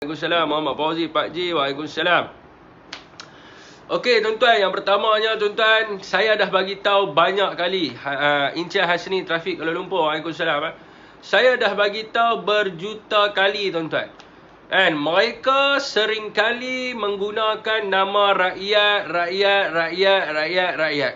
Waalaikumsalam Muhammad Fauzi Pak Ji. Waalaikumsalam. Okey tuan-tuan, yang pertamanya tuan-tuan, saya dah bagi tahu banyak kali Encik Hasni Trafik Kuala Lumpur. Waalaikumsalam. Saya dah bagi tahu berjuta kali tuan-tuan. And mereka sering kali menggunakan nama rakyat.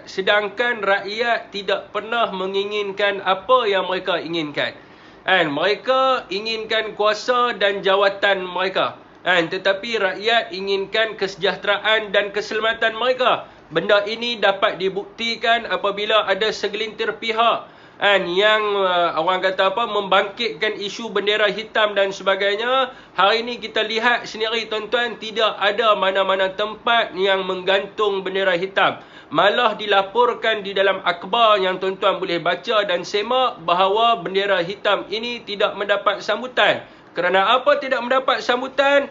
Sedangkan rakyat tidak pernah menginginkan apa yang mereka inginkan. And mereka inginkan kuasa dan jawatan mereka. Tetapi rakyat inginkan kesejahteraan dan keselamatan mereka. Benda ini dapat dibuktikan apabila ada segelintir pihak yang orang kata apa, membangkitkan isu bendera hitam dan sebagainya. Hari ini kita lihat sendiri tuan-tuan, tidak ada mana-mana tempat yang menggantung bendera hitam. Malah dilaporkan di dalam akhbar yang tuan-tuan boleh baca dan semak bahawa bendera hitam ini tidak mendapat sambutan. Kerana apa tidak mendapat sambutan?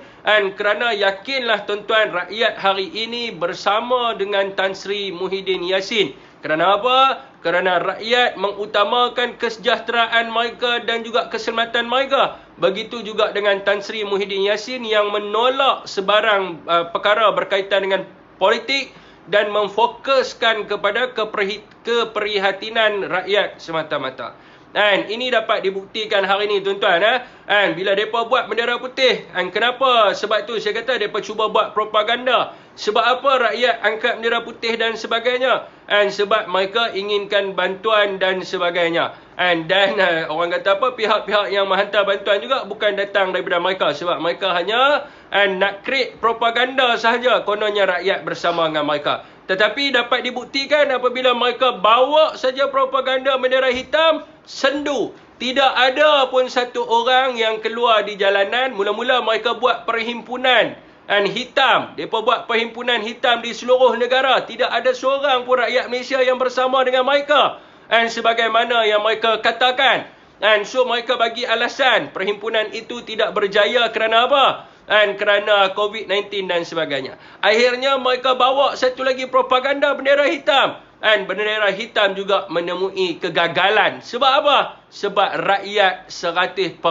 Kerana yakinlah tuan-tuan, rakyat hari ini bersama dengan Tan Sri Muhyiddin Yassin. Kerana apa? Kerana rakyat mengutamakan kesejahteraan mereka dan juga keselamatan mereka. Begitu juga dengan Tan Sri Muhyiddin Yassin yang menolak sebarang perkara berkaitan dengan politik dan memfokuskan kepada keprihatinan rakyat semata-mata. Ini dapat dibuktikan hari ini tuan-tuan. Bila mereka buat bendera putih, kenapa? Sebab tu saya kata mereka cuba buat propaganda. Sebab apa rakyat angkat bendera putih dan sebagainya? Sebab mereka inginkan bantuan dan sebagainya. Dan orang kata apa, pihak-pihak yang menghantar bantuan juga bukan datang daripada mereka. Sebab mereka hanya nak create propaganda sahaja, kononnya rakyat bersama dengan mereka. Tetapi dapat dibuktikan apabila mereka bawa saja propaganda bendera hitam, sendu. Tidak ada pun satu orang yang keluar di jalanan. Mula-mula mereka buat perhimpunan hitam. Mereka buat perhimpunan hitam di seluruh negara. Tidak ada seorang pun rakyat Malaysia yang bersama dengan mereka. Sebagaimana yang mereka katakan. So mereka bagi alasan perhimpunan itu tidak berjaya kerana apa? Kerana COVID-19 dan sebagainya. Akhirnya mereka bawa satu lagi propaganda bendera hitam. Bendera hitam juga menemui kegagalan. Sebab apa? Sebab rakyat 100%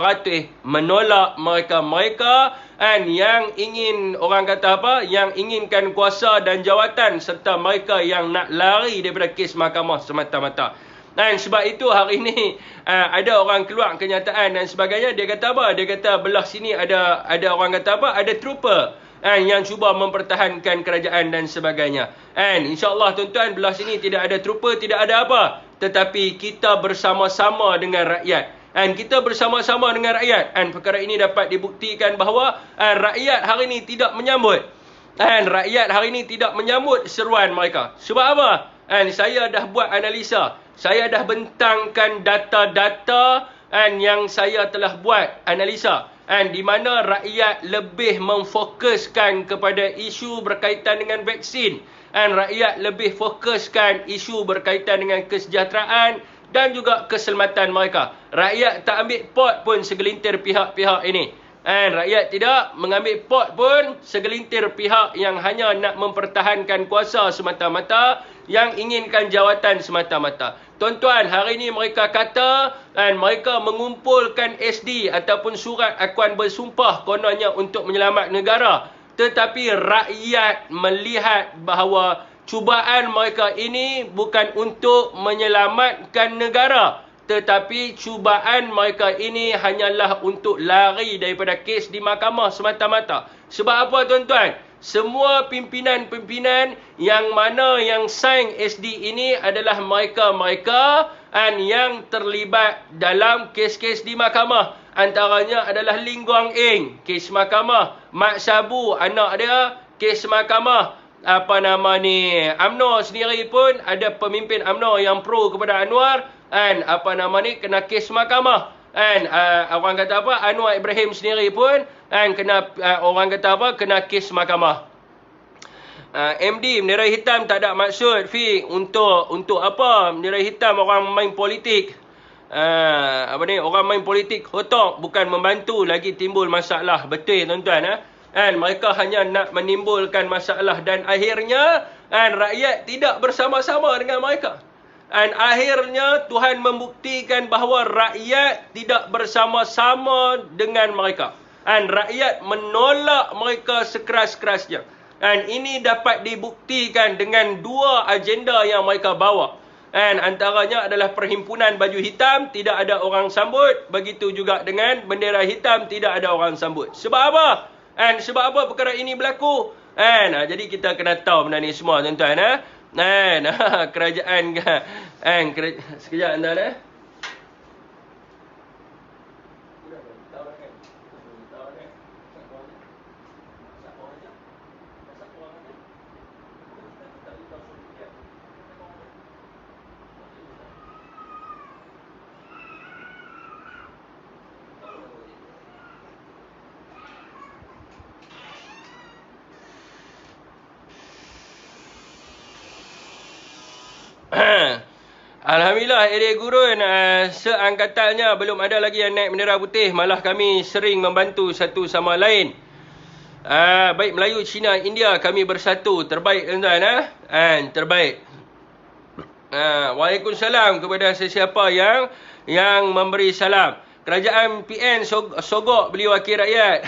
menolak mereka yang ingin, orang kata apa, yang inginkan kuasa dan jawatan, serta mereka yang nak lari daripada kes mahkamah semata-mata. Sebab itu hari ini ada orang keluar kenyataan dan sebagainya. Dia kata apa? Dia kata belah sini ada orang kata apa? Ada trooper yang cuba mempertahankan kerajaan dan sebagainya. InsyaAllah tuan-tuan, belah sini tidak ada trooper, tidak ada apa. Tetapi kita bersama-sama dengan rakyat. Kita bersama-sama dengan rakyat. Perkara ini dapat dibuktikan bahawa rakyat hari ini tidak menyambut. Rakyat hari ini tidak menyambut seruan mereka. Sebab apa? Saya dah buat analisa. Saya dah bentangkan data-data yang saya telah buat analisa. Di mana rakyat lebih memfokuskan kepada isu berkaitan dengan vaksin. Rakyat lebih fokuskan isu berkaitan dengan kesejahteraan dan juga keselamatan mereka. Rakyat tak ambil pot pun segelintir pihak-pihak ini. Rakyat tidak mengambil pot pun segelintir pihak yang hanya nak mempertahankan kuasa semata-mata, yang inginkan jawatan semata-mata. Tuan-tuan, hari ini mereka kata mereka mengumpulkan SD ataupun surat akuan bersumpah kononnya untuk menyelamat negara. Tetapi rakyat melihat bahawa cubaan mereka ini bukan untuk menyelamatkan negara. Tetapi cubaan mereka ini hanyalah untuk lari daripada kes di mahkamah semata-mata. Sebab apa tuan-tuan? Semua pimpinan-pimpinan yang mana yang sign SD ini adalah mereka-mereka yang terlibat dalam kes-kes di mahkamah. Antaranya adalah Ling Guang Eng, kes mahkamah. Mat Sabu, anak dia, kes mahkamah. UMNO sendiri pun ada pemimpin UMNO yang pro kepada Anwar. Kena kes mahkamah. Orang kata apa? Anwar Ibrahim sendiri pun kena orang kata apa? Kena kes mahkamah. MD, bendera hitam tak ada maksud untuk apa? Bendera hitam orang main politik. Orang main politik hotok, bukan membantu lagi timbul masalah. Betul tuan-tuan. Mereka hanya nak menimbulkan masalah dan akhirnya rakyat tidak bersama-sama dengan mereka. Akhirnya Tuhan membuktikan bahawa rakyat tidak bersama-sama dengan mereka. Dan rakyat menolak mereka sekeras-kerasnya. Dan ini dapat dibuktikan dengan dua agenda yang mereka bawa. Dan antaranya adalah perhimpunan baju hitam, tidak ada orang sambut. Begitu juga dengan bendera hitam, tidak ada orang sambut. Sebab apa? Dan sebab apa perkara ini berlaku? Dan jadi kita kena tahu benda ni semua, tuan-tuan. Dan kerajaan sekejap tuan-tuan. Alhamdulillah, Edik Gurun seangkatannya belum ada lagi yang naik bendera putih. Malah kami sering membantu satu sama lain. Baik Melayu, Cina, India, kami bersatu. Terbaik tuan-tuan. Terbaik. Waalaikumsalam kepada sesiapa yang memberi salam. Kerajaan PN sogok beli wakil rakyat.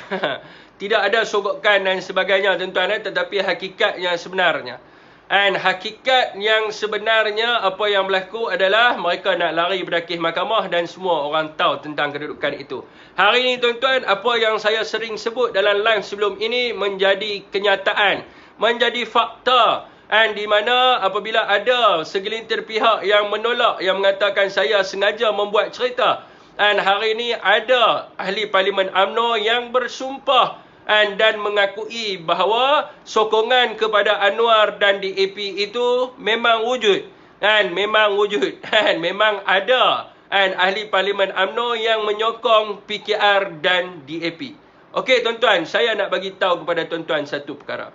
Tidak ada sogokan dan sebagainya tuan-tuan. Tetapi hakikatnya sebenarnya. Dan hakikat yang sebenarnya apa yang berlaku adalah mereka nak lari berdakih mahkamah dan semua orang tahu tentang kedudukan itu. Hari ini tuan-tuan, apa yang saya sering sebut dalam live sebelum ini menjadi kenyataan, menjadi fakta. Dan di mana apabila ada segelintir pihak yang menolak, yang mengatakan saya sengaja membuat cerita. Dan hari ini ada ahli Parlimen UMNO yang bersumpah dan mengakui bahawa sokongan kepada Anwar dan DAP itu memang wujud. Dan memang wujud. Dan memang ada ahli Parlimen UMNO yang menyokong PKR dan DAP. Okey tuan-tuan, saya nak bagi tahu kepada tuan-tuan satu perkara.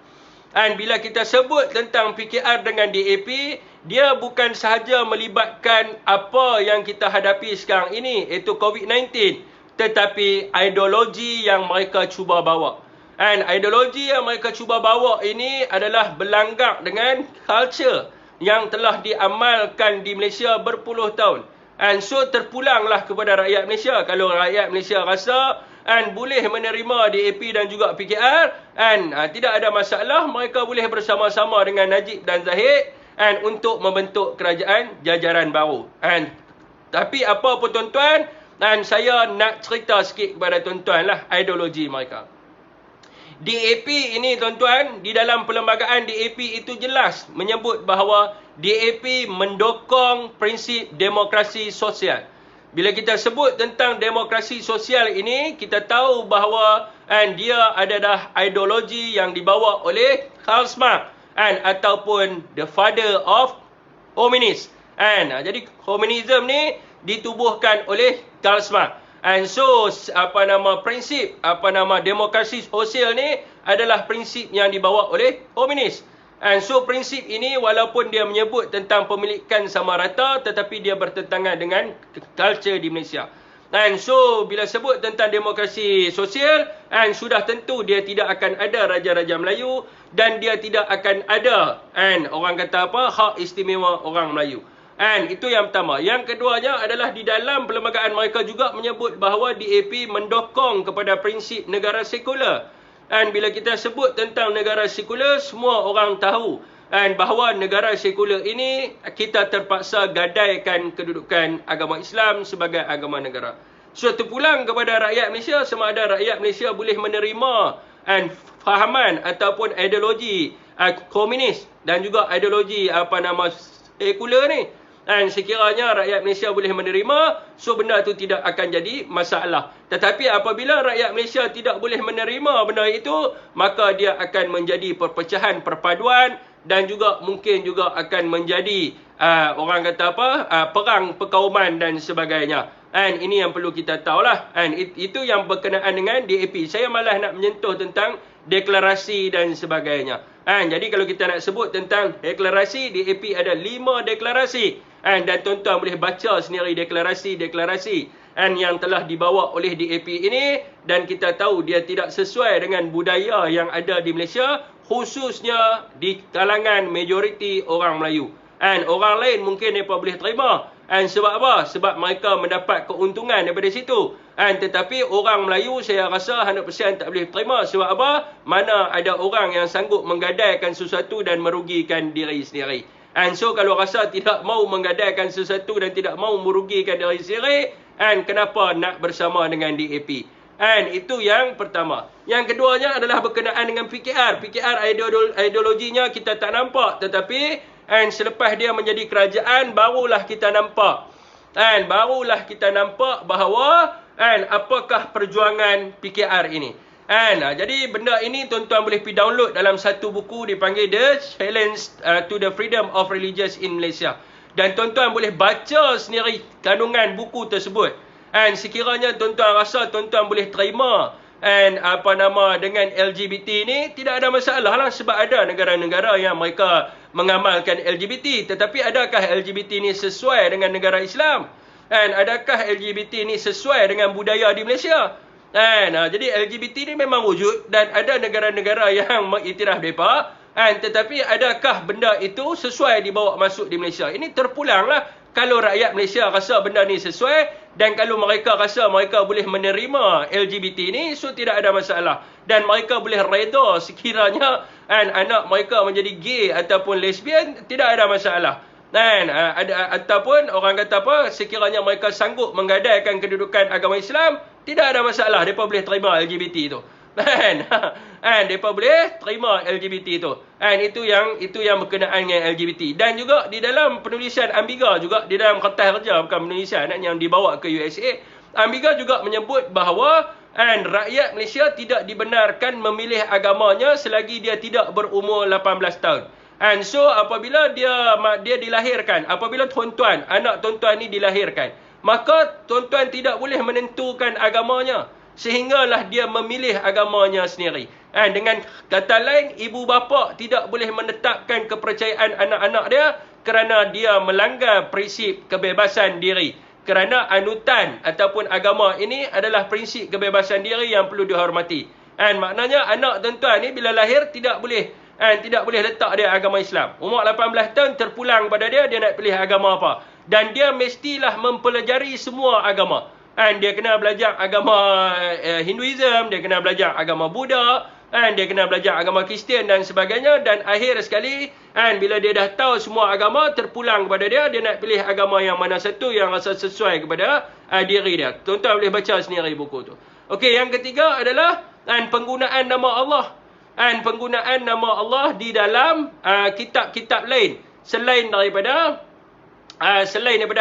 Dan bila kita sebut tentang PKR dengan DAP, dia bukan sahaja melibatkan apa yang kita hadapi sekarang ini, iaitu COVID-19. Tetapi ideologi yang mereka cuba bawa. Dan ideologi yang mereka cuba bawa ini adalah berlanggak dengan culture yang telah diamalkan di Malaysia berpuluh tahun. And so terpulanglah kepada rakyat Malaysia. Kalau rakyat Malaysia rasa boleh menerima DAP dan juga PKR, tidak ada masalah, mereka boleh bersama-sama dengan Najib dan Zahid untuk membentuk kerajaan jajaran baru. Tapi apa pun tuan-tuan, saya nak cerita sikit kepada tuan-tuan lah ideologi mereka. DAP ini tuan-tuan, di dalam perlembagaan DAP itu jelas menyebut bahawa DAP mendukung prinsip demokrasi sosial. Bila kita sebut tentang demokrasi sosial ini, kita tahu bahawa dia adalah ideologi yang dibawa oleh Karl Marx ataupun the father of communism. Jadi komunisme ni ditubuhkan oleh Karl Marx. So prinsip demokrasi sosial ni adalah prinsip yang dibawa oleh komunis. So prinsip ini walaupun dia menyebut tentang pemilikan sama rata, tetapi dia bertentangan dengan culture di Malaysia. So bila sebut tentang demokrasi sosial, sudah tentu dia tidak akan ada raja-raja Melayu dan dia tidak akan ada orang kata apa, hak istimewa orang Melayu. Itu yang pertama. Yang keduanya adalah di dalam perlembagaan mereka juga menyebut bahawa DAP mendukung kepada prinsip negara sekular. Bila kita sebut tentang negara sekular, semua orang tahu bahawa negara sekular ini kita terpaksa gadaikan kedudukan agama Islam sebagai agama negara. So terpulang kepada rakyat Malaysia, sama ada rakyat Malaysia boleh menerima fahaman ataupun ideologi komunis dan juga ideologi sekular ni. Sekiranya rakyat Malaysia boleh menerima, so benda itu tidak akan jadi masalah. Tetapi apabila rakyat Malaysia tidak boleh menerima benda itu, maka dia akan menjadi perpecahan perpaduan dan juga mungkin juga akan menjadi orang kata apa, perang perkauman dan sebagainya. Ini yang perlu kita tahulah. Itu yang berkenaan dengan DAP. Saya malah nak menyentuh tentang deklarasi dan sebagainya. Jadi kalau kita nak sebut tentang deklarasi, DAP ada 5 deklarasi. Dan tuan-tuan boleh baca sendiri deklarasi-deklarasi yang telah dibawa oleh DAP ini. Dan kita tahu dia tidak sesuai dengan budaya yang ada di Malaysia, khususnya di kalangan majoriti orang Melayu. Orang lain mungkin mereka boleh terima. Sebab apa? Sebab mereka mendapat keuntungan daripada situ. Tetapi orang Melayu saya rasa 100% tak boleh terima. Sebab apa? Mana ada orang yang sanggup menggadaikan sesuatu dan merugikan diri sendiri. So kalau rasa tidak mau menggadaikan sesuatu dan tidak mau merugikan diri sendiri, kenapa nak bersama dengan DAP? Itu yang pertama. Yang keduanya adalah berkenaan dengan PKR. PKR ideologinya kita tak nampak. Tetapi selepas dia menjadi kerajaan, barulah kita nampak. Barulah kita nampak bahawa apakah perjuangan PKR ini. Jadi benda ini tuan-tuan boleh pergi download dalam satu buku dipanggil The Challenge to the Freedom of Religions in Malaysia. Dan tuan-tuan boleh baca sendiri kandungan buku tersebut. Sekiranya tuan-tuan rasa tuan-tuan boleh terima dengan LGBT ni, tidak ada masalah lah, sebab ada negara-negara yang mereka mengamalkan LGBT. Tetapi adakah LGBT ni sesuai dengan negara Islam? Adakah LGBT ni sesuai dengan budaya di Malaysia? Jadi LGBT ni memang wujud dan ada negara-negara yang mengiktiraf mereka. Tetapi adakah benda itu sesuai dibawa masuk di Malaysia? Ini terpulanglah kalau rakyat Malaysia rasa benda ni sesuai, dan kalau mereka rasa mereka boleh menerima LGBT ni, so tidak ada masalah. Dan mereka boleh reda sekiranya anak mereka menjadi gay ataupun lesbian, tidak ada masalah. Ataupun orang kata apa, sekiranya mereka sanggup menggadaikan kedudukan agama Islam, tidak ada masalah, mereka boleh terima LGBT itu. Mereka boleh terima LGBT itu. Itu yang berkenaan dengan LGBT. Dan juga di dalam penulisan Ambiga juga, di dalam kertas kerja, bukan penulisan yang dibawa ke USA, Ambiga juga menyebut bahawa rakyat Malaysia tidak dibenarkan memilih agamanya selagi dia tidak berumur 18 tahun. So apabila dia dilahirkan, apabila anak tuan-tuan ni dilahirkan, maka tuan-tuan tidak boleh menentukan agamanya sehinggalah dia memilih agamanya sendiri. Dengan kata lain, ibu bapa tidak boleh menetapkan kepercayaan anak-anak dia kerana dia melanggar prinsip kebebasan diri. Kerana anutan ataupun agama ini adalah prinsip kebebasan diri yang perlu dihormati. Maknanya anak tuan-tuan ni bila lahir tidak boleh letak dia agama Islam. Umur 18 tahun terpulang pada dia nak pilih agama apa. Dan dia mestilah mempelajari semua agama. Dia kena belajar agama Hinduism, dia kena belajar agama Buddha, dia kena belajar agama Kristian dan sebagainya. Dan akhir sekali, bila dia dah tahu semua agama, terpulang kepada dia nak pilih agama yang mana satu yang rasa sesuai kepada diri dia. Tuan-tuan boleh baca sendiri buku tu. Okey, yang ketiga adalah penggunaan nama Allah. Penggunaan nama Allah di dalam kitab-kitab lain selain daripada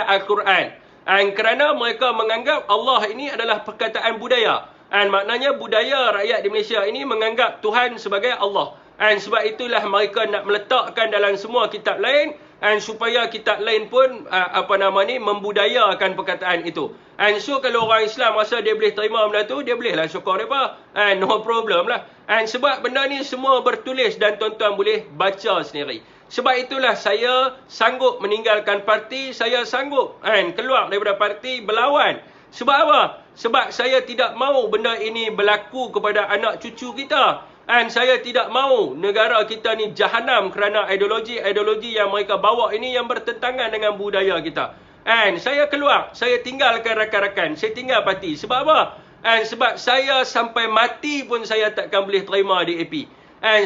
Al-Quran. Kerana mereka menganggap Allah ini adalah perkataan budaya. Maknanya budaya rakyat di Malaysia ini menganggap Tuhan sebagai Allah. Sebab itulah mereka nak meletakkan dalam semua kitab lain, supaya kitab lain pun membudayakan perkataan itu. So kalau orang Islam rasa dia boleh terima benda tu, dia bolehlah syukur mereka. No problem lah. Sebab benda ni semua bertulis dan tuan-tuan boleh baca sendiri. Sebab itulah saya sanggup meninggalkan parti, saya sanggup keluar daripada parti berlawan. Sebab apa? Sebab saya tidak mahu benda ini berlaku kepada anak cucu kita. Saya tidak mahu negara kita ni jahanam kerana ideologi yang mereka bawa ini yang bertentangan dengan budaya kita. Saya keluar, saya tinggalkan rakan-rakan, saya tinggal parti. Sebab apa? Sebab saya sampai mati pun saya takkan boleh terima DAP.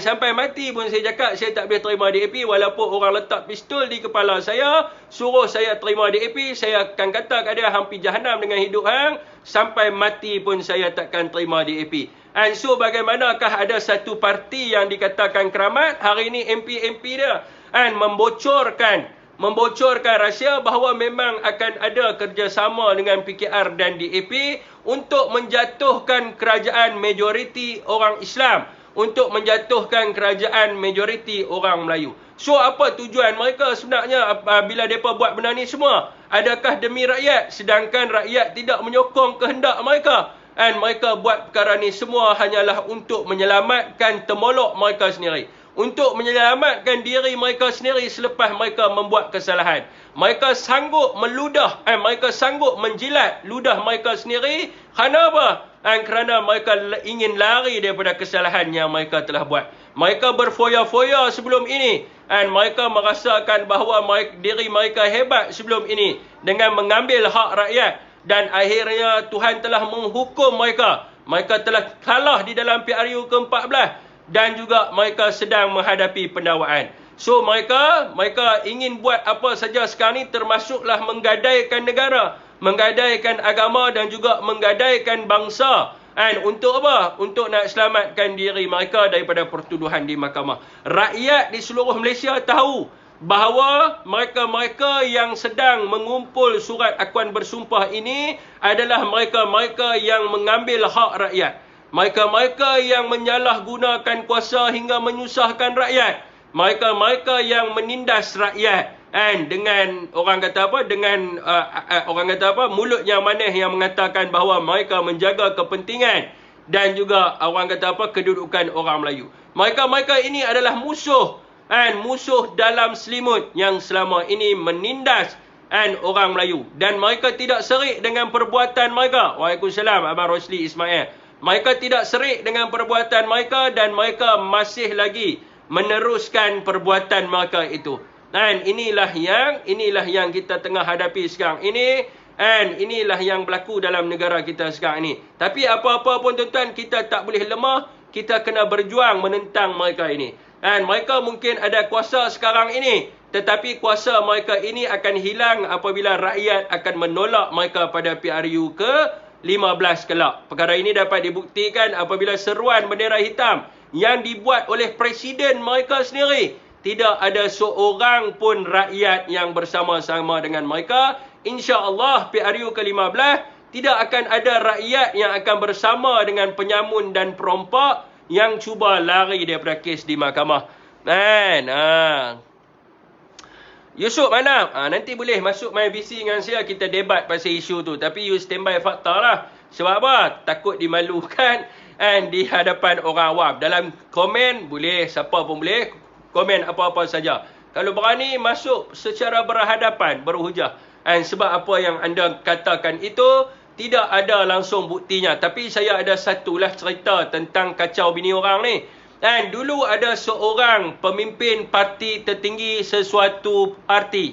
Sampai mati pun saya cakap saya tak boleh terima DAP, walaupun orang letak pistol di kepala saya, suruh saya terima DAP, saya akan kata kat dia hampir jahanam dengan hidup hang, sampai mati pun saya takkan terima DAP. So bagaimanakah ada satu parti yang dikatakan keramat, hari ini MP dia membocorkan rahsia bahawa memang akan ada kerjasama dengan PKR dan DAP untuk menjatuhkan kerajaan majoriti orang Islam, untuk menjatuhkan kerajaan majoriti orang Melayu. So apa tujuan mereka sebenarnya bila mereka buat benda ni semua? Adakah demi rakyat, sedangkan rakyat tidak menyokong kehendak mereka? Mereka buat perkara ni semua hanyalah untuk menyelamatkan temolok mereka sendiri, untuk menyelamatkan diri mereka sendiri selepas mereka membuat kesalahan. Mereka sanggup meludah, mereka sanggup menjilat ludah mereka sendiri. Kerana apa? Kerana mereka ingin lari daripada kesalahan yang mereka telah buat. Mereka berfoya-foya sebelum ini. Mereka merasakan bahawa diri mereka hebat sebelum ini dengan mengambil hak rakyat. Dan akhirnya Tuhan telah menghukum mereka. Mereka telah kalah di dalam PRU ke-14. Dan juga mereka sedang menghadapi pendakwaan. So mereka ingin buat apa saja sekarang ni, termasuklah menggadaikan negara, menggadaikan agama dan juga menggadaikan bangsa. Untuk apa? Untuk nak selamatkan diri mereka daripada pertuduhan di mahkamah. Rakyat di seluruh Malaysia tahu bahawa mereka-mereka yang sedang mengumpul surat akuan bersumpah ini adalah mereka-mereka yang mengambil hak rakyat. Mereka-mereka yang menyalahgunakan kuasa hingga menyusahkan rakyat. Mereka-mereka yang menindas rakyat. Dengan orang kata apa? Dengan mulut yang manis yang mengatakan bahawa mereka menjaga kepentingan dan juga orang kata apa? Kedudukan orang Melayu. Mereka-mereka ini adalah musuh. Musuh dalam selimut yang selama ini menindas orang Melayu. Dan mereka tidak serik dengan perbuatan mereka. Waalaikumsalam Abang Rosli Ismail. Mereka tidak serik dengan perbuatan mereka dan mereka masih lagi meneruskan perbuatan mereka itu. Dan inilah yang kita tengah hadapi sekarang ini. Inilah yang berlaku dalam negara kita sekarang ini. Tapi apa-apa pun tuan-tuan, kita tak boleh lemah. Kita kena berjuang menentang mereka ini. Mereka mungkin ada kuasa sekarang ini. Tetapi kuasa mereka ini akan hilang apabila rakyat akan menolak mereka pada PRU ke-15 kelak. Perkara ini dapat dibuktikan apabila seruan bendera hitam yang dibuat oleh presiden mereka sendiri. Tidak ada seorang pun rakyat yang bersama-sama dengan mereka. InsyaAllah PRU ke-15 tidak akan ada rakyat yang akan bersama dengan penyamun dan perompak yang cuba lari daripada kes di mahkamah. Yusuf mana? Nanti boleh masuk main BC dengan saya, kita debat pasal isu tu. Tapi you standby fakta lah. Sebab apa? Takut dimalukan di hadapan orang awam. Dalam komen boleh, siapa pun boleh komen apa-apa saja. Kalau berani masuk secara berhadapan, berhujah. Sebab apa yang anda katakan itu tidak ada langsung buktinya. Tapi saya ada satulah cerita tentang kacau bini orang ni. Dulu ada seorang pemimpin parti tertinggi sesuatu parti.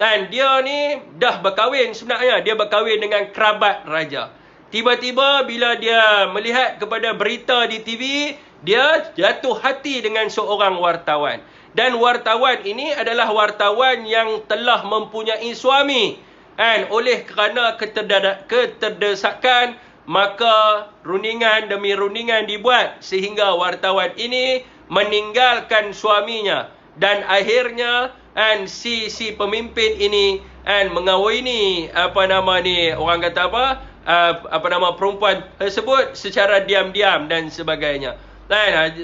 Dia ni dah berkahwin sebenarnya. Dia berkahwin dengan kerabat raja. Tiba-tiba bila dia melihat kepada berita di TV, dia jatuh hati dengan seorang wartawan. Dan wartawan ini adalah wartawan yang telah mempunyai suami. Oleh kerana keterdesakan, maka rundingan demi rundingan dibuat sehingga wartawan ini meninggalkan suaminya. Dan akhirnya si pemimpin ini mengawini orang kata perempuan tersebut secara diam-diam dan sebagainya.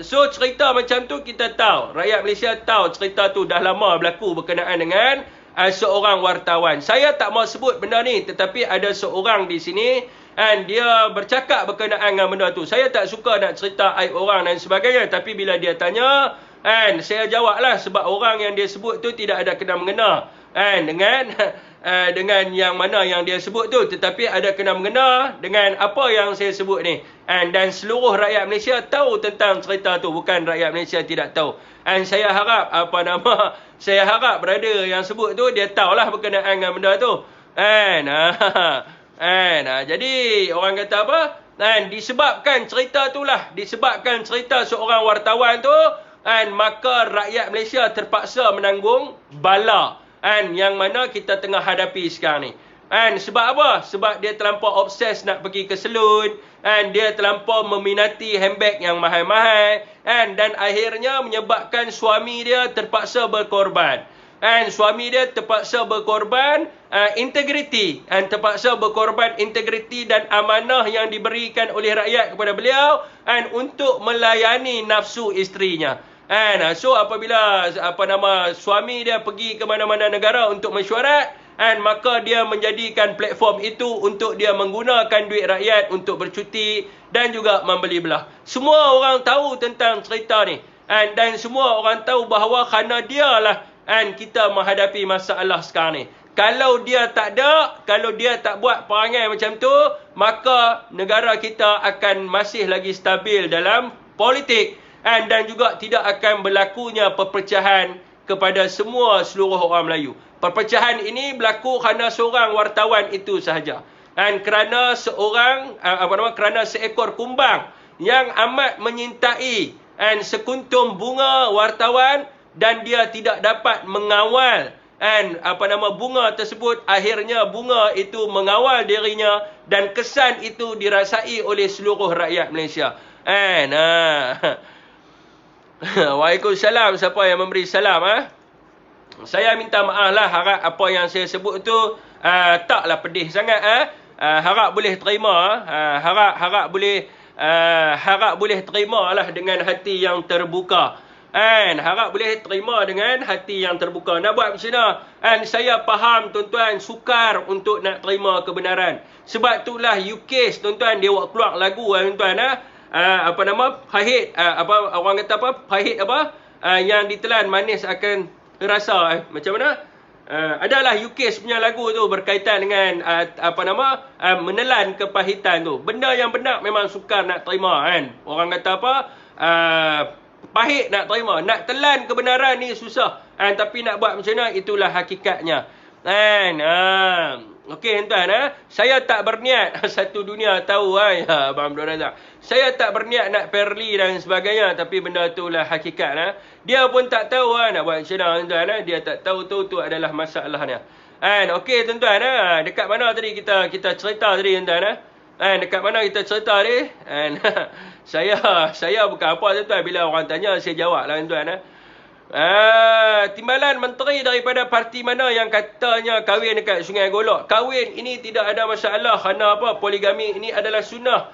So cerita macam tu kita tahu, rakyat Malaysia tahu cerita tu dah lama berlaku berkenaan dengan seorang wartawan. Saya tak mau sebut benda ni, tetapi ada seorang di sini dia bercakap berkenaan dengan benda tu. Saya tak suka nak cerita aib orang dan sebagainya, tapi bila dia tanya, saya jawablah sebab orang yang dia sebut tu tidak ada kena-mengena dengan yang mana yang dia sebut tu, tetapi ada kena-mengena dengan apa yang saya sebut ni. Dan seluruh rakyat Malaysia tahu tentang cerita tu, bukan rakyat Malaysia tidak tahu. Saya harap brother yang sebut tu dia tahulah berkenaan dengan benda tu. Jadi orang kata apa? Disebabkan cerita seorang wartawan tu, maka rakyat Malaysia terpaksa menanggung bala yang mana kita tengah hadapi sekarang ni. Sebab apa? Sebab dia terlampau obses nak pergi ke salon, dia terlampau meminati handbag yang mahal-mahal, dan akhirnya menyebabkan suami dia terpaksa berkorban. Suami dia terpaksa berkorban integriti, terpaksa berkorban integriti dan amanah yang diberikan oleh rakyat kepada beliau untuk melayani nafsu isterinya. So apabila suami dia pergi ke mana-mana negara untuk mesyuarat, maka dia menjadikan platform itu untuk dia menggunakan duit rakyat untuk bercuti dan juga membeli belah. Semua orang tahu tentang cerita ni. Dan semua orang tahu bahawa kerana dialah kita menghadapi masalah sekarang ni. Kalau dia tak ada, kalau dia tak buat perangai macam tu, maka negara kita akan masih lagi stabil dalam politik dan juga tidak akan berlakunya perpecahan kepada seluruh orang Melayu. Perpecahan ini berlaku kerana seorang wartawan itu sahaja. Kerana kerana seekor kumbang yang amat menyintai sekuntum bunga wartawan dan dia tidak dapat mengawal bunga tersebut, akhirnya bunga itu mengawal dirinya dan kesan itu dirasai oleh seluruh rakyat Malaysia. Waalaikumsalam, siapa yang memberi salam? Saya minta maaf lah, harap apa yang saya sebut tu taklah pedih sangat. Harap boleh terima, harap boleh terima lah dengan hati yang terbuka. Harap boleh terima dengan hati yang terbuka. Nak buat macam mana? Saya faham tuan-tuan sukar untuk nak terima kebenaran. Sebab itulah UKIS tuan-tuan, dia keluar lagu tuan-tuan. Pahit, orang kata apa? Pahit apa? Yang ditelan manis akan terasa. Macam mana? Adalah UKIS punya lagu tu berkaitan dengan menelan kepahitan tu. Benda yang benar memang sukar nak terima Orang kata apa? Pahit nak terima. Nak telan kebenaran ni susah. Tapi nak buat macam mana, itulah hakikatnya. Okey tuan-tuan, saya tak berniat satu dunia tahu ya Abang Abdul Razak. Saya tak berniat nak perli dan sebagainya, tapi benda itulah hakikat. Dia pun tak tahu nak buat macam mana tuan-tuan. Dia tak tahu tu adalah masalahnya. Okey tuan-tuan, dekat mana tadi kita cerita tadi tuan-tuan? Dekat mana kita cerita tadi? Saya bukan apa tuan-tuan, bila orang tanya saya jawablah tuan-tuan. Timbalan menteri daripada parti mana yang katanya kahwin dekat Sungai Golok. Kahwin ini tidak ada masalah kerana apa? Poligami ini adalah sunnah.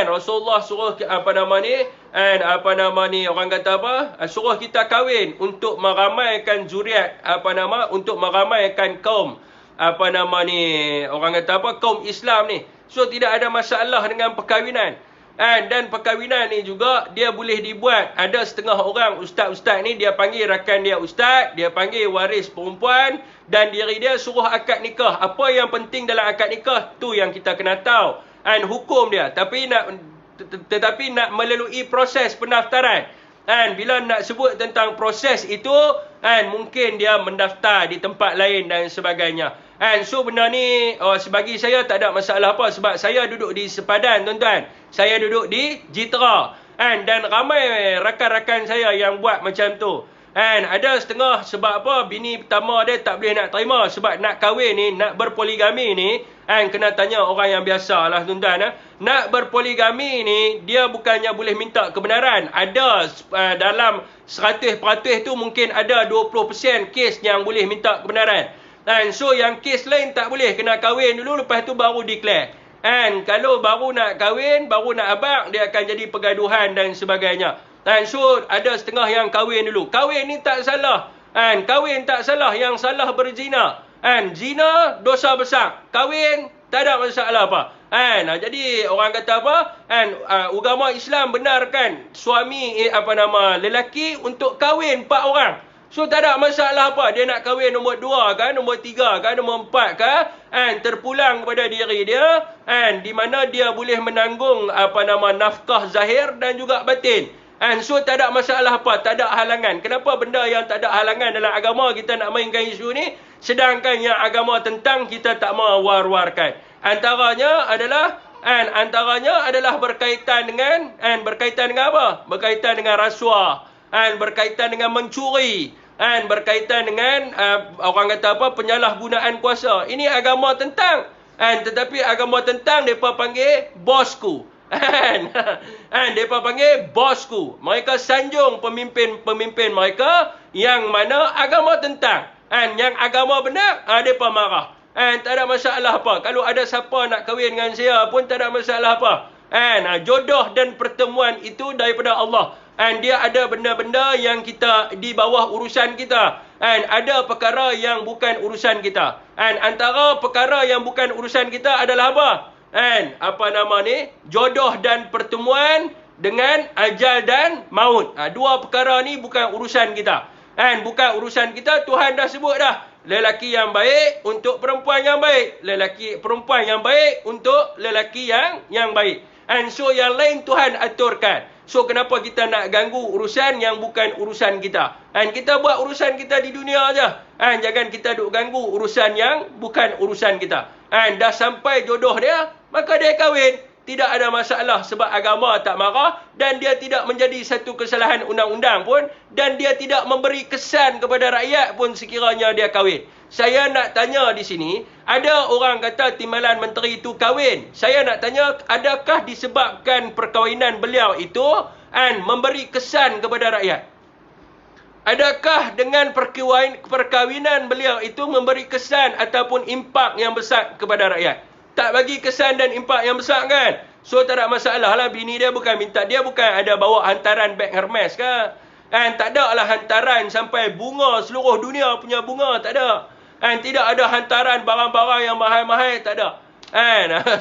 Rasulullah suruh orang kata apa? Suruh kita kahwin untuk meramaikan zuriat, untuk meramaikan kaum orang kata apa? Kaum Islam ni. So tidak ada masalah dengan perkahwinan. Dan perkahwinan ni juga dia boleh dibuat. Ada setengah orang ustaz-ustaz ni, dia panggil rakan dia ustaz, dia panggil waris perempuan dan diri dia suruh akad nikah. Apa yang penting dalam akad nikah tu yang kita kena tahu. Hukum dia. Tetapi nak melalui proses pendaftaran. Bila nak sebut tentang proses itu, mungkin dia mendaftar di tempat lain dan sebagainya. So benda ni sebagi saya tak ada masalah apa, sebab saya duduk di sepadan tuan-tuan. Saya duduk di Jitra. Dan ramai rakan-rakan saya yang buat macam tu. Ada setengah sebab apa, bini pertama dia tak boleh nak terima sebab nak kahwin ni, nak berpoligami ni, kena tanya orang yang biasa lah tuan-tuan. Nak berpoligami ni, dia bukannya boleh minta kebenaran. Ada dalam 100% tu mungkin ada 20% kes yang boleh minta kebenaran. So yang kes lain tak boleh, kena kahwin dulu, lepas tu baru declare. Kalau baru nak kahwin, baru nak abang, dia akan jadi pergaduhan dan sebagainya. So ada setengah yang kahwin dulu. Kahwin ni tak salah. Kahwin tak salah, yang salah berzina. Zina dosa besar. Kahwin tak ada masalah apa. Jadi orang kata apa? Agama Islam benarkan suami lelaki untuk kahwin 4 orang. So tak ada masalah apa. Dia nak kahwin nombor 2 ke, nombor 3 ke, nombor 4 ke, terpulang kepada diri dia, di mana dia boleh menanggung nafkah zahir dan juga batin. So tak ada masalah apa, tak ada halangan. Kenapa benda yang tak ada halangan dalam agama kita nak mainkan isu ni, sedangkan yang agama tentang kita tak mau war-warkan. Antaranya adalah berkaitan dengan apa? Berkaitan dengan rasuah, berkaitan dengan mencuri, berkaitan dengan orang kata apa, penyalahgunaan kuasa. Ini agama tentang. Tetapi agama tentang depa panggil bosku. Depa panggil bosku. Mereka sanjung pemimpin mereka yang mana agama tentang. Yang agama benar, depa marah. Tak ada masalah apa. Kalau ada siapa nak kahwin dengan saya pun tak ada masalah apa. Jodoh dan pertemuan itu daripada Allah. Dia ada benda-benda yang kita di bawah urusan kita. Ada perkara yang bukan urusan kita. Antara perkara yang bukan urusan kita adalah apa? Jodoh dan pertemuan dengan ajal dan maut. Dua perkara ni bukan urusan kita. Kan? Bukan urusan kita, Tuhan dah sebut dah. Lelaki yang baik untuk perempuan yang baik. Perempuan yang baik untuk lelaki yang baik. And so yang lain Tuhan aturkan. So kenapa kita nak ganggu urusan yang bukan urusan kita? And kita buat urusan kita di dunia aja. And jangan kita duk ganggu urusan yang bukan urusan kita. And dah sampai jodoh dia, maka dia kahwin. Tidak ada masalah sebab agama tak marah dan dia tidak menjadi satu kesalahan undang-undang pun dan dia tidak memberi kesan kepada rakyat pun sekiranya dia kahwin. Saya nak tanya di sini, ada orang kata timbalan menteri itu kahwin. Saya nak tanya, adakah disebabkan perkahwinan beliau itu memberi kesan kepada rakyat? Adakah dengan perkahwinan beliau itu memberi kesan ataupun impak yang besar kepada rakyat? Tak bagi kesan dan impak yang besar kan? So tak ada masalah lah. Bini dia bukan minta. Dia bukan ada bawa hantaran beg Hermes ke? Tak ada lah hantaran sampai bunga seluruh dunia punya bunga. Tak ada. Tidak ada hantaran barang-barang yang mahal-mahal. Tak ada.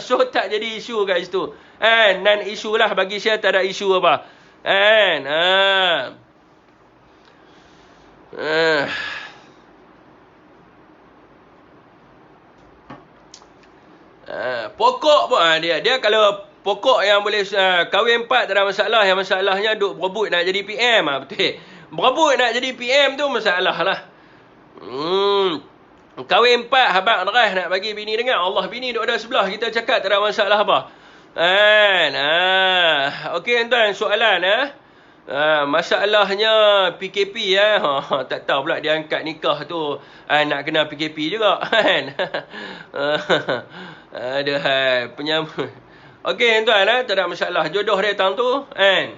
So tak jadi isu kat situ. Non isu lah. Bagi saya tak ada isu apa. Pokok pun dia kalau pokok yang boleh kahwin 4 tak ada masalah. Yang masalahnya duk berebut nak jadi PM. Betul. Berebut nak jadi PM tu masalah lah. Kahwin 4 habaq deras nak bagi bini dengar. Allah, bini duk ada sebelah, kita cakap tak ada masalah apa. Okey tuan, soalan masalahnya PKP tak tahu pula dia angkat nikah tu nak kena PKP juga kan. Penyambut. Okey tuan, tak ada masalah. Jodoh dia tang tu kan.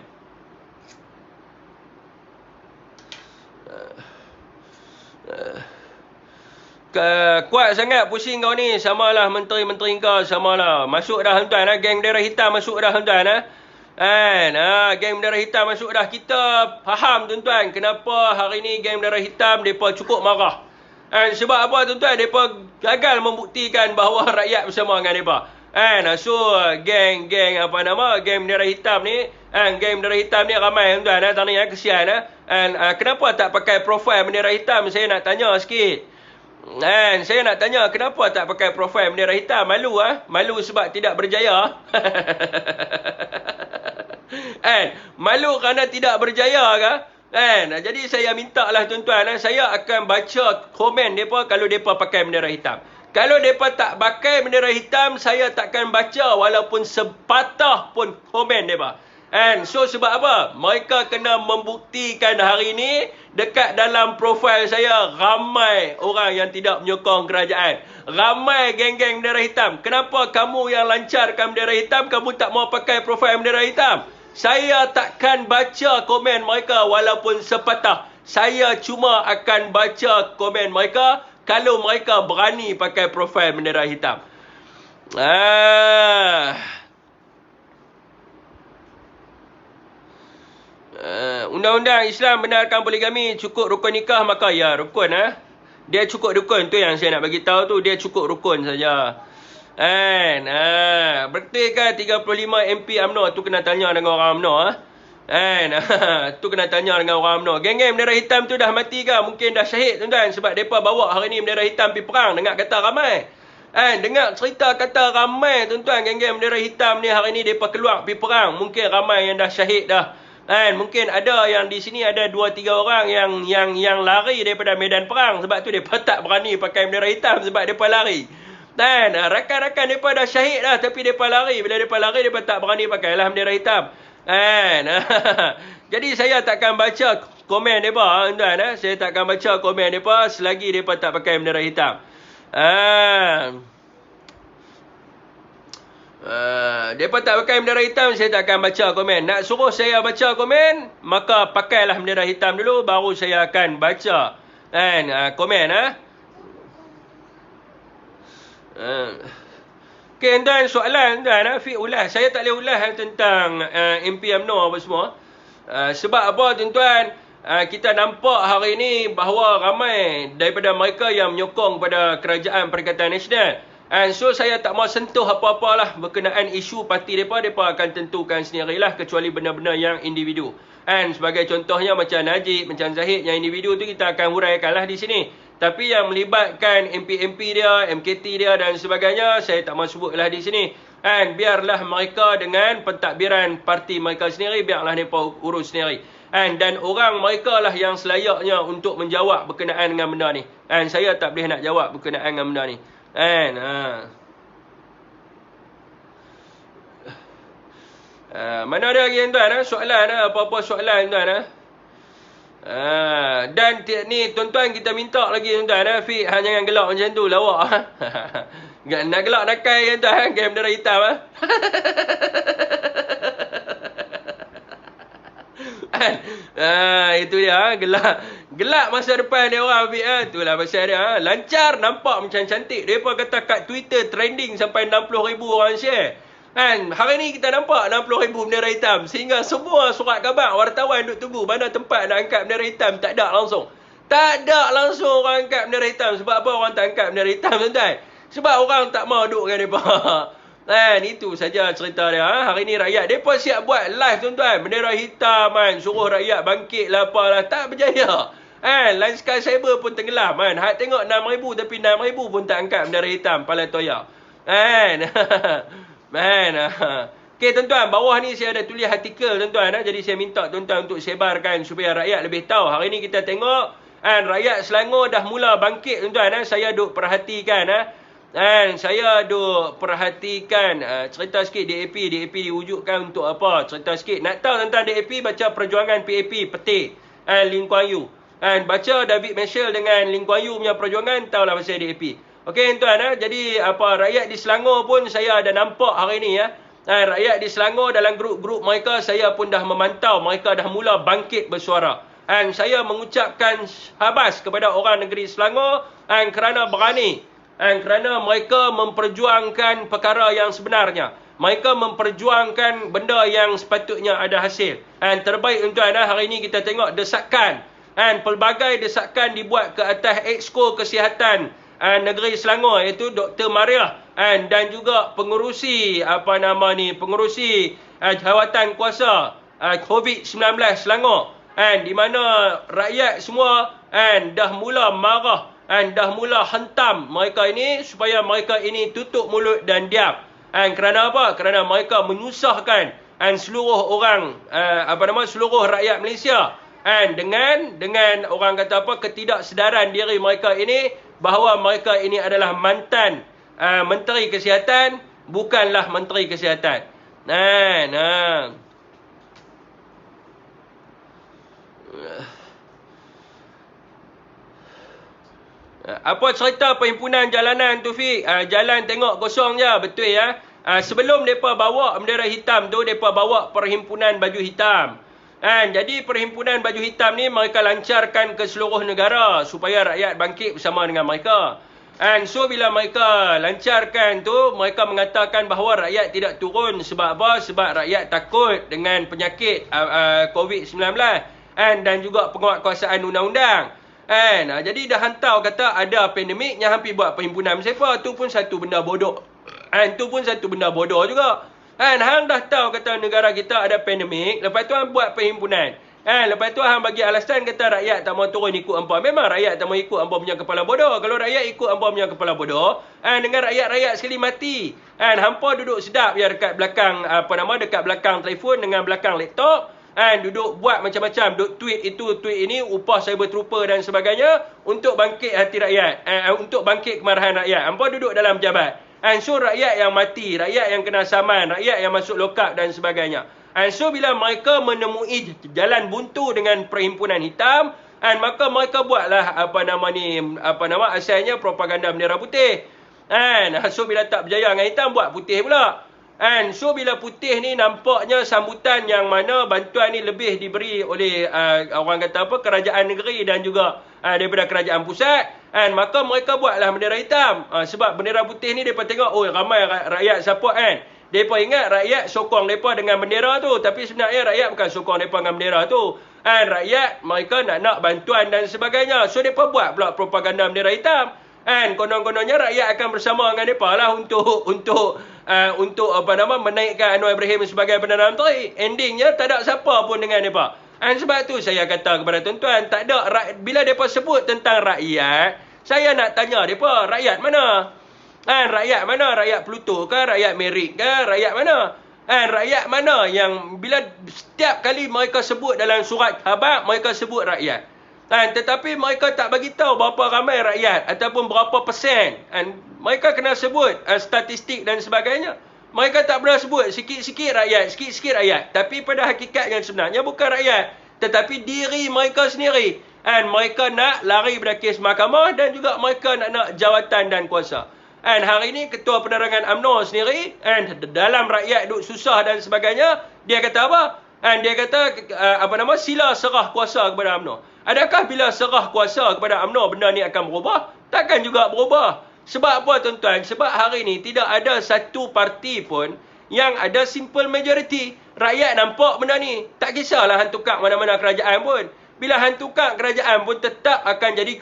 Kuat sangat pusing kau ni. Samalah menteri-menteri kau, samalah. Masuk dah tuan, geng bendera hitam masuk dah tuan. Geng bendera hitam masuk dah. Kita faham tuan-tuan kenapa hari ni geng bendera hitam mereka cukup marah. Sebab apa tuan-tuan? Mereka gagal membuktikan bahawa rakyat bersama dengan mereka. So geng bendera hitam ni, geng bendera hitam ni ramai tuan-tuan. Tadi kesian. Kenapa tak pakai profil bendera hitam? Saya nak tanya sikit. Saya nak tanya kenapa tak pakai profil bendera hitam? Malu Malu sebab tidak berjaya. Malu kerana tidak berjaya ke? Jadi saya minta lah tuan-tuan, saya akan baca komen mereka kalau mereka pakai bendera hitam. Kalau mereka tak pakai bendera hitam, saya takkan baca walaupun sepatah pun komen mereka. So sebab apa? Mereka kena membuktikan hari ini dekat dalam profil saya ramai orang yang tidak menyokong kerajaan. Ramai geng-geng bendera hitam. Kenapa kamu yang lancarkan bendera hitam, kamu tak mau pakai profil bendera hitam? Saya takkan baca komen mereka walaupun sepatah. Saya cuma akan baca komen mereka kalau mereka berani pakai profil bendera hitam. Undang-undang Islam benarkan poligami, cukup rukun nikah, maka ya rukun. Dia cukup rukun tu yang saya nak bagi tahu tu, dia cukup rukun saja. Betul ke 35 MP UMNO tu kena tanya dengan orang UMNO tu kena tanya dengan orang UMNO. Geng-geng bendera hitam tu dah mati ke? Mungkin dah syahid tuan-tuan, sebab depa bawa hari ni bendera hitam pergi perang. Dengar kata ramai. Dengar cerita kata ramai tuan-tuan, geng-geng bendera hitam ni hari ni depa keluar pergi perang. Mungkin ramai yang dah syahid dah. Mungkin ada yang di sini ada 2-3 orang yang lari daripada medan perang. Sebab tu depa tak berani pakai bendera hitam sebab depa lari. Rakan-rakan depa dah syahid dah tapi depa lari. Bila depa lari depa tak berani pakailah bendera hitam. Jadi saya takkan baca komen depa tuan. Saya takkan baca komen depa selagi depa tak pakai bendera hitam. Depa tak pakai bendera hitam, saya tak akan baca komen. Nak suruh saya baca komen, maka pakailah bendera hitam dulu, baru saya akan baca komen. Okay, tuan, soalan tuan, Fiq ulas. Saya tak boleh ulas tentang MP UMNO apa semua. Sebab apa tuan-tuan? Kita nampak hari ini bahawa ramai daripada mereka yang menyokong pada Kerajaan Perikatan Nasional. And so saya tak mau sentuh apa-apalah berkenaan isu parti mereka. Mereka akan tentukan sendirilah kecuali benda-benda yang individu. And sebagai contohnya macam Najib, macam Zahid, yang individu tu kita akan huraikanlah di sini. Tapi yang melibatkan MP-MP dia, MKT dia dan sebagainya, saya tak mau sebutlah di sini. And biarlah mereka dengan pentadbiran parti mereka sendiri, biarlah mereka urus sendiri. Dan orang mereka lah yang selayaknya untuk menjawab berkenaan dengan benda ni. Saya tak boleh nak jawab berkenaan dengan benda ni. Mana ada lagi tuan? Soalan apa-apa soalan tuan? Dan ni tuan-tuan kita minta lagi tuan-tuan. Fik jangan gelak macam tu lawak. Nak gelak nakal kan tuan? Game bendera hitam itu dia gelak masa depan dia orang Fik itulah pasal dia lancar nampak macam cantik. Depa kata kat Twitter trending sampai 60,000 orang share. Hari ni kita nampak 60,000 bendera hitam. Sehingga semua surat khabar wartawan duk tunggu mana tempat nak angkat bendera hitam. Tak ada langsung. Tak ada langsung orang angkat bendera hitam. Sebab apa orang tak angkat bendera hitam tuan-tuan? Sebab orang tak mau duduk dengan mereka. Itu saja cerita dia. Hari ni rakyat mereka siap buat live tuan-tuan. Bendera hitam suruh rakyat bangkit lah apalah. Tak berjaya. Line Sky Cyber pun tenggelam. Hak tengok 6,000 tapi 6,000 pun tak angkat bendera hitam. Pala toya. Okay tuan-tuan, bawah ni saya ada tulis artikel tuan-tuan. Jadi saya minta tuan-tuan untuk sebarkan supaya rakyat lebih tahu. Hari ni kita tengok rakyat Selangor dah mula bangkit tuan-tuan. Saya duk perhatikan saya duk perhatikan cerita sikit DAP diwujudkan untuk apa? Cerita sikit. Nak tahu tentang DAP, baca perjuangan PAP Petik Lee Kuan Yew. Baca David Marshall dengan Lee Kuan Yew punya perjuangan, tahulah pasal DAP. Okey tuan jadi rakyat di Selangor pun saya ada nampak hari ni rakyat di Selangor dalam grup-grup mereka saya pun dah memantau mereka dah mula bangkit bersuara. Saya mengucapkan habas kepada orang negeri Selangor kerana berani kerana mereka memperjuangkan perkara yang sebenarnya. Mereka memperjuangkan benda yang sepatutnya ada hasil. Terbaik tuan hari ni kita tengok desakan pelbagai desakan dibuat ke atas Exco Kesihatan negeri Selangor, iaitu Dr. Maria dan juga pengurusi pengurusi jawatan kuasa COVID-19 Selangor, di mana rakyat semua dah mula marah dah mula hentam mereka ini supaya mereka ini tutup mulut dan diam. Kerana apa? Kerana mereka menyusahkan seluruh orang seluruh rakyat Malaysia dengan orang kata ketidaksedaran diri mereka ini bahawa mereka ini adalah mantan Menteri Kesihatan, bukanlah Menteri Kesihatan. Apa cerita perhimpunan jalanan tu Fik? Jalan tengok kosong je, betul ya. Sebelum mereka bawa bendera hitam tu, mereka bawa perhimpunan baju hitam. Jadi perhimpunan baju hitam ni mereka lancarkan ke seluruh negara supaya rakyat bangkit bersama dengan mereka. So bila mereka lancarkan tu, mereka mengatakan bahawa rakyat tidak turun. Sebab apa? Sebab rakyat takut dengan penyakit COVID-19 dan juga penguatkuasaan undang-undang. Jadi dah hantar kata ada pandemik yang hampir buat perhimpunan siapa. Tu pun satu benda bodoh. Tu pun satu benda bodoh juga. Hang dah tahu kata negara kita ada pandemik, lepas tu hang buat perhimpunan. Lepas tu hang bagi alasan kata rakyat tak mau turun ikut hampa. Memang rakyat tak mau ikut hampa punya kepala bodoh. Kalau rakyat ikut hampa punya kepala bodoh, dengan rakyat-rakyat sekali mati. Hampa duduk sedap ya dekat belakang dekat belakang telefon dengan belakang laptop. Duduk buat macam-macam, duduk tweet itu, tweet ini, upah cyber trooper dan sebagainya untuk bangkit hati rakyat, untuk bangkit kemarahan rakyat. Hampa duduk dalam pejabat. So rakyat yang mati, rakyat yang kena saman, rakyat yang masuk lokap dan sebagainya. So bila mereka menemui jalan buntu dengan perhimpunan hitam, maka mereka buatlah asalnya propaganda bendera putih. So bila tak berjaya dengan hitam, buat putih pula. So bila putih ni nampaknya sambutan yang mana bantuan ni lebih diberi oleh orang kata kerajaan negeri dan juga daripada kerajaan pusat. Maka mereka buatlah bendera hitam. Sebab bendera putih ni mereka tengok, ramai rakyat support Mereka ingat rakyat sokong mereka dengan bendera tu. Tapi sebenarnya rakyat bukan sokong mereka dengan bendera tu. Rakyat mereka nak bantuan dan sebagainya. So mereka buat pula propaganda bendera hitam. And konon-kononnya rakyat akan bersama dengan mereka lah untuk menaikkan Anwar Ibrahim sebagai Perdana Menteri. Endingnya tak ada siapa pun dengan mereka. And sebab tu saya kata kepada tuan-tuan, tak ada, bila mereka sebut tentang rakyat, saya nak tanya mereka, rakyat mana? Rakyat mana? Rakyat Pluto ke? Rakyat Merik ke? Rakyat mana? Rakyat mana yang bila setiap kali mereka sebut dalam surat khabar, mereka sebut rakyat. Tetapi mereka tak bagi tahu berapa ramai rakyat ataupun berapa persen. Mereka kena sebut statistik dan sebagainya. Mereka tak pernah sebut sikit-sikit rakyat, sikit-sikit rakyat. Tapi pada hakikatnya sebenarnya bukan rakyat, tetapi diri mereka sendiri. Mereka nak lari pada kes mahkamah dan juga mereka nak jawatan dan kuasa. Hari ini Ketua Penerangan UMNO sendiri, dalam rakyat duk susah dan sebagainya, dia kata apa? Dia kata sila serah kuasa kepada UMNO. Adakah bila serah kuasa kepada UMNO benda ni akan berubah? Takkan juga berubah. Sebab apa tuan-tuan? Sebab hari ini tidak ada satu parti pun yang ada simple majority. Rakyat nampak benda ni. Tak kisahlah hantukak mana-mana kerajaan pun. Bila hantukak kerajaan pun tetap akan jadi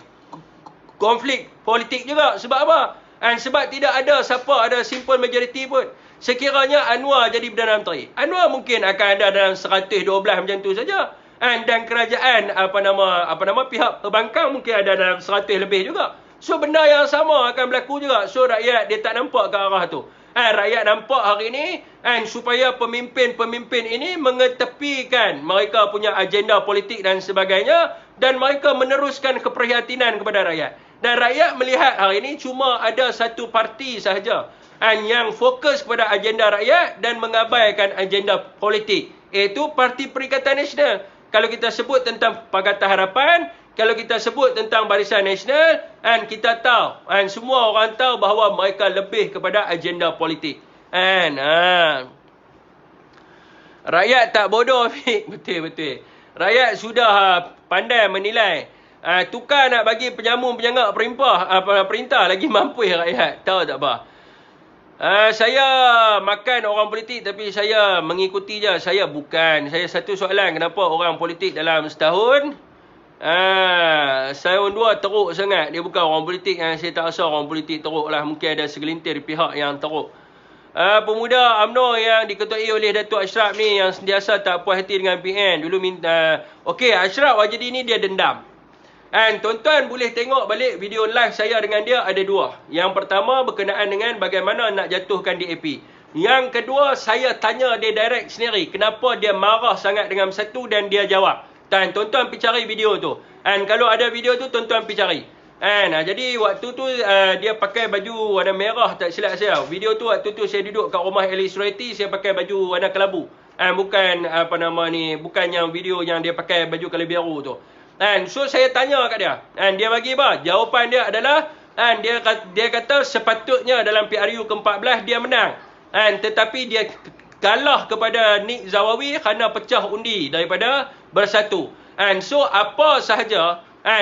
konflik politik juga. Sebab apa? Sebab tidak ada siapa ada simple majority pun. Sekiranya Anwar jadi Perdana Menteri, Anwar mungkin akan ada dalam 112 macam tu saja. Dan kerajaan pihak perbankan mungkin ada dalam 100 lebih juga. So benda yang sama akan berlaku juga. So rakyat dia tak nampak ke arah tu. Rakyat nampak hari ini supaya pemimpin-pemimpin ini mengetepikan mereka punya agenda politik dan sebagainya, dan mereka meneruskan keprihatinan kepada rakyat. Dan rakyat melihat hari ini cuma ada satu parti sahaja yang fokus kepada agenda rakyat dan mengabaikan agenda politik, iaitu Parti Perikatan Nasional. Kalau kita sebut tentang Pakatan Harapan, kalau kita sebut tentang Barisan Nasional, kita tahu, semua orang tahu bahawa mereka lebih kepada agenda politik. Rakyat tak bodoh, betul-betul. Rakyat sudah pandai menilai. Tukar nak bagi penjamu-penjangak perintah lagi mampu rakyat. Tahu tak apa? Saya makan orang politik tapi saya mengikuti je. Saya bukan. Saya satu soalan, kenapa orang politik dalam setahun setahun dua teruk sangat. Dia bukan orang politik yang saya tak rasa orang politik teruk lah. Mungkin ada segelintir pihak yang teruk. Pemuda UMNO yang diketuai oleh Datuk Ashraf ni yang sentiasa tak puas hati dengan PN. Dulu minta okey, Ashraf Wajidi ni dia dendam. Tuan-tuan boleh tengok balik video live saya dengan dia, ada dua. Yang pertama berkenaan dengan bagaimana nak jatuhkan DAP. Yang kedua, saya tanya dia direct sendiri kenapa dia marah sangat dengan satu dan dia jawab. Tuan-tuan pergi cari video tu. Kalau ada video tu, tuan-tuan pergi cari. Jadi waktu tu dia pakai baju warna merah, tak silap saya. Video tu waktu tu saya duduk kat rumah Elie Sureti, saya pakai baju warna kelabu. Bukan bukan yang video yang dia pakai baju kala biru tu. So saya tanya kat dia. Dia bagi apa? Jawapan dia adalah dia kata sepatutnya dalam PRU ke-14 dia menang. Tetapi dia kalah kepada Nick Zawawi kerana pecah undi daripada Bersatu. So apa sahaja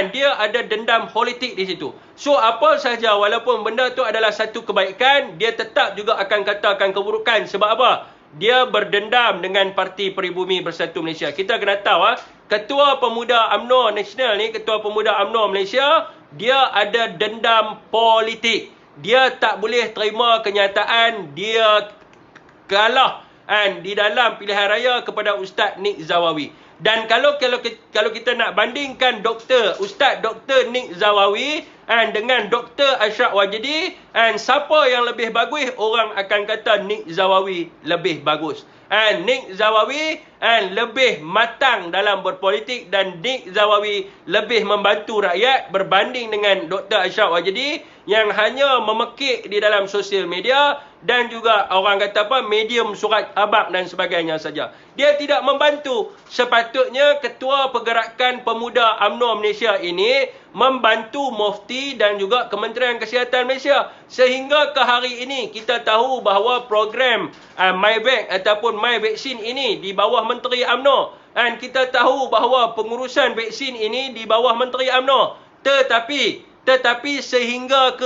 dia ada dendam politik di situ. So apa sahaja walaupun benda tu adalah satu kebaikan, dia tetap juga akan katakan keburukan. Sebab apa? Dia berdendam dengan Parti Peribumi Bersatu Malaysia. Kita kena tahu Ketua Pemuda UMNO Nasional ni, Ketua Pemuda UMNO Malaysia, dia ada dendam politik. Dia tak boleh terima kenyataan dia kalah di dalam pilihan raya kepada Ustaz Nick Zawawi. Dan kalau kita nak bandingkan Ustaz Dr. Nick Zawawi dengan Dr. Ashraf Wajidi, siapa yang lebih bagus, orang akan kata Nick Zawawi lebih bagus. Nick Zawawi lebih matang dalam berpolitik dan Nick Zawawi lebih membantu rakyat berbanding dengan Dr. Ashraf Wajidi yang hanya memekik di dalam sosial media dan juga orang kata medium surat khabar dan sebagainya saja. Dia tidak membantu. Sepatutnya Ketua Pergerakan Pemuda UMNO Malaysia ini membantu Mufti dan juga Kementerian Kesihatan Malaysia. Sehingga ke hari ini kita tahu bahawa program MyVac ataupun MyVaksin ini di bawah Menteri UMNO. Dan kita tahu bahawa pengurusan vaksin ini di bawah Menteri UMNO. Tetapi sehingga ke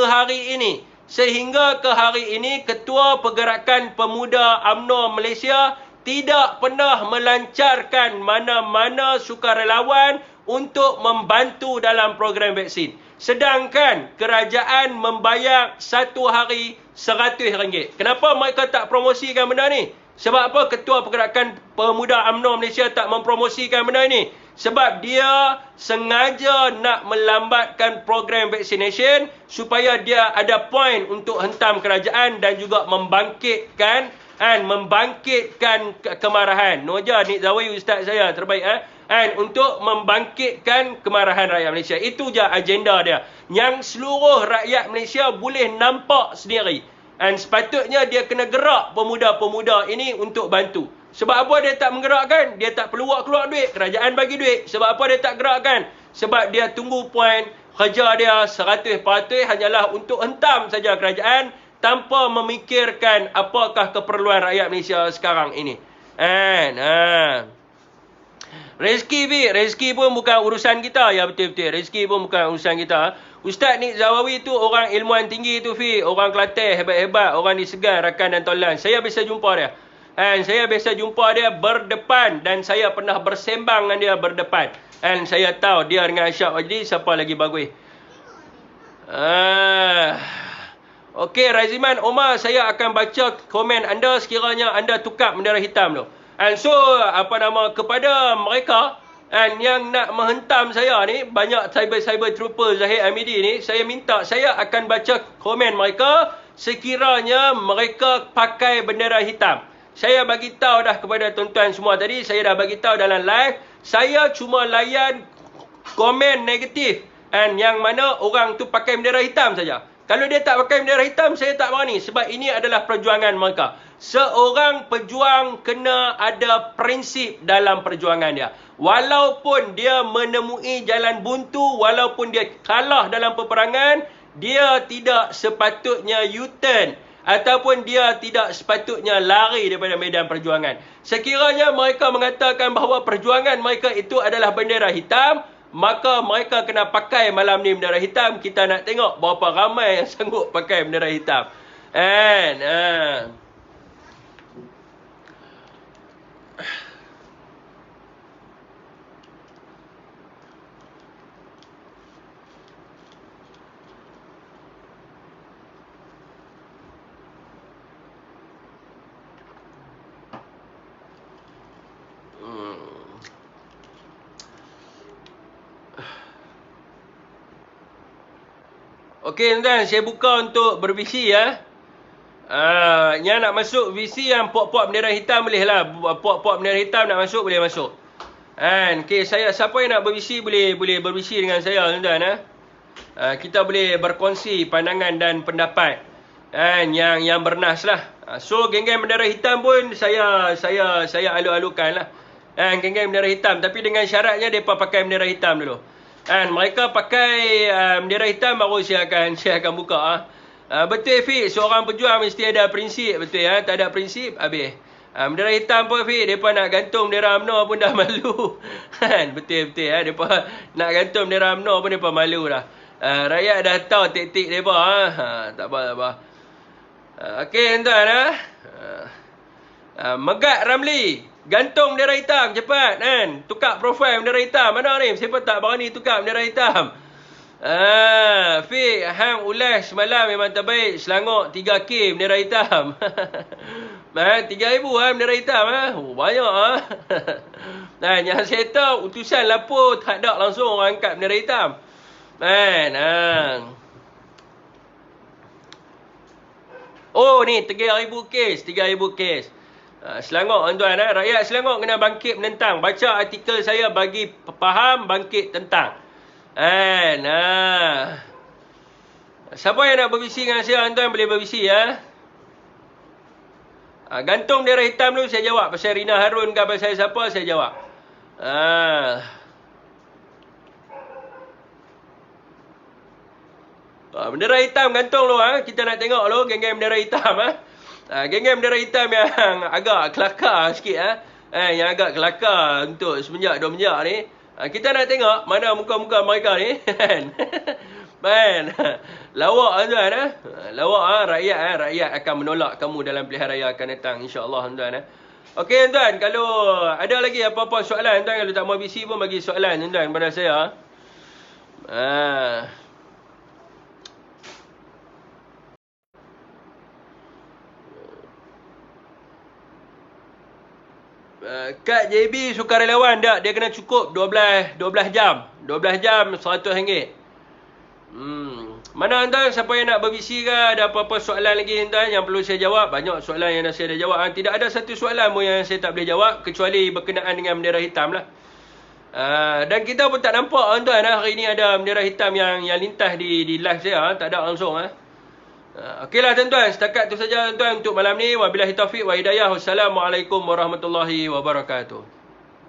hari ini Ketua Pergerakan Pemuda UMNO Malaysia tidak pernah melancarkan mana-mana sukarelawan untuk membantu dalam program vaksin. Sedangkan kerajaan membayar satu hari RM100. Kenapa mereka tak promosikan benda ni? Sebab apa Ketua Pergerakan Pemuda UMNO Malaysia tak mempromosikan benda ni? Sebab dia sengaja nak melambatkan program vaccination supaya dia ada point untuk hentam kerajaan dan juga membangkitkan kemarahan. Noja Nik Zawawi ustaz saya terbaik untuk membangkitkan kemarahan rakyat Malaysia. Itu je agenda dia. Yang seluruh rakyat Malaysia boleh nampak sendiri. Dan sepatutnya dia kena gerak pemuda-pemuda ini untuk bantu. Sebab apa dia tak menggerakkan? Dia tak perlu keluar duit. Kerajaan bagi duit. Sebab apa dia tak gerakkan? Sebab dia tunggu point. Kerja dia 100% hanyalah untuk hentam saja kerajaan tanpa memikirkan apakah keperluan rakyat Malaysia sekarang ini. Rezeki pun bukan urusan kita. Ya betul-betul. Rezeki pun bukan urusan kita. Ustaz Nik Zawawi tu orang ilmuwan tinggi tu Fi. Orang Kelantan hebat-hebat. Orang di Segan, Rakan dan Tolan. Saya biasa jumpa dia. Saya biasa jumpa dia berdepan. Dan saya pernah bersembang dengan dia berdepan. Saya tahu dia dengan Asyaf Wajdi siapa lagi bagus. Okey Raziman Omar, saya akan baca komen anda sekiranya anda tukar bendera hitam tu. So kepada mereka yang nak menghentam saya ni, banyak cyber trooper Zahid Hamidi ni, saya minta saya akan baca komen mereka sekiranya mereka pakai bendera hitam. Saya bagi tahu dah kepada tuan-tuan semua tadi, saya dah bagi tahu dalam live, saya cuma layan komen negatif yang mana orang tu pakai bendera hitam saja. Kalau dia tak pakai bendera hitam, saya tak berani. Sebab ini adalah perjuangan mereka. Seorang pejuang kena ada prinsip dalam perjuangan dia. Walaupun dia menemui jalan buntu, walaupun dia kalah dalam peperangan, dia tidak sepatutnya U-turn. Ataupun dia tidak sepatutnya lari daripada medan perjuangan. Sekiranya mereka mengatakan bahawa perjuangan mereka itu adalah bendera hitam, maka mereka kena pakai malam ni bendera hitam. Kita nak tengok berapa ramai yang sanggup pakai bendera hitam. Okey tuan-tuan, saya buka untuk berbisi ya. Yang nak masuk visi yang puak-puak bendera hitam boleh lah. Puak-puak bendera hitam nak masuk boleh masuk. Okey, siapa yang nak berbisi boleh berbisi dengan saya tuan-tuan. Kita boleh berkongsi pandangan dan pendapat yang bernas lah. So geng-geng bendera hitam pun saya alu-alukan lah. Geng-geng bendera hitam, tapi dengan syaratnya depa pakai bendera hitam dulu. Mereka pakai bendera hitam baru saya akan buka. Betul Fiq, seorang pejuang mesti ada prinsip. Betul ya, tak ada prinsip habis. Bendera hitam pun Fiq, mereka nak gantung bendera UMNO pun dah malu. Betul-betul ya, mereka nak gantung bendera UMNO pun mereka malu dah. Rakyat dah tahu taktik mereka. Tak apa. Okey tuan-tuan. Megat Ramli, gantung bendera hitam cepat tukar profil bendera hitam. Mana ni? Siapa tak berani tukar bendera hitam? Fiq, hang ulas semalam memang terbaik. Selangor 3K bendera hitam. 3,000 bendera hitam banyak yang saya tahu utusan lapor tak ada langsung orang angkat bendera hitam. Oh ni 3,000 kes. Selangor tuan-tuan, rakyat Selangor kena bangkit menentang. Baca artikel saya bagi faham, bangkit tentang. Siapa yang nak berbisi dengan saya tuan-tuan boleh berbisi ya. Gantung bendera hitam dulu saya jawab. Pasal Rina Harun ke pasal siapa saya jawab. Bendera hitam gantung dulu kita nak tengok dulu geng-geng bendera hitam geng-geng bendera hitam yang agak kelakar sikit yang agak kelakar untuk semenjak 2 menjak ni. Kita nak tengok mana muka-muka mereka ni. Lawak tuan lawak rakyat akan menolak kamu dalam pilihan raya akan datang insya-Allah tuan Okey tuan, kalau ada lagi apa-apa soalan tuan, kalau tak mau busy pun bagi soalan tuan pada saya. Kad JB sukarelawan tak? Dia kena cukup 12 jam. 12 jam RM100. Mana tuan, siapa yang nak berbisi ke, ada apa-apa soalan lagi tuan yang perlu saya jawab? Banyak soalan yang dah saya dah jawab. Tidak ada satu soalan pun yang saya tak boleh jawab kecuali berkenaan dengan bendera hitam lah. Dan kita pun tak nampak tuan hari ni ada bendera hitam yang lintas di live saya, tak ada langsung. Okeylah tuan-tuan, setakat tu saja tuan-tuan untuk malam ni. Wabillahi taufiq wa hidayah. Wassalamualaikum warahmatullahi wabarakatuh.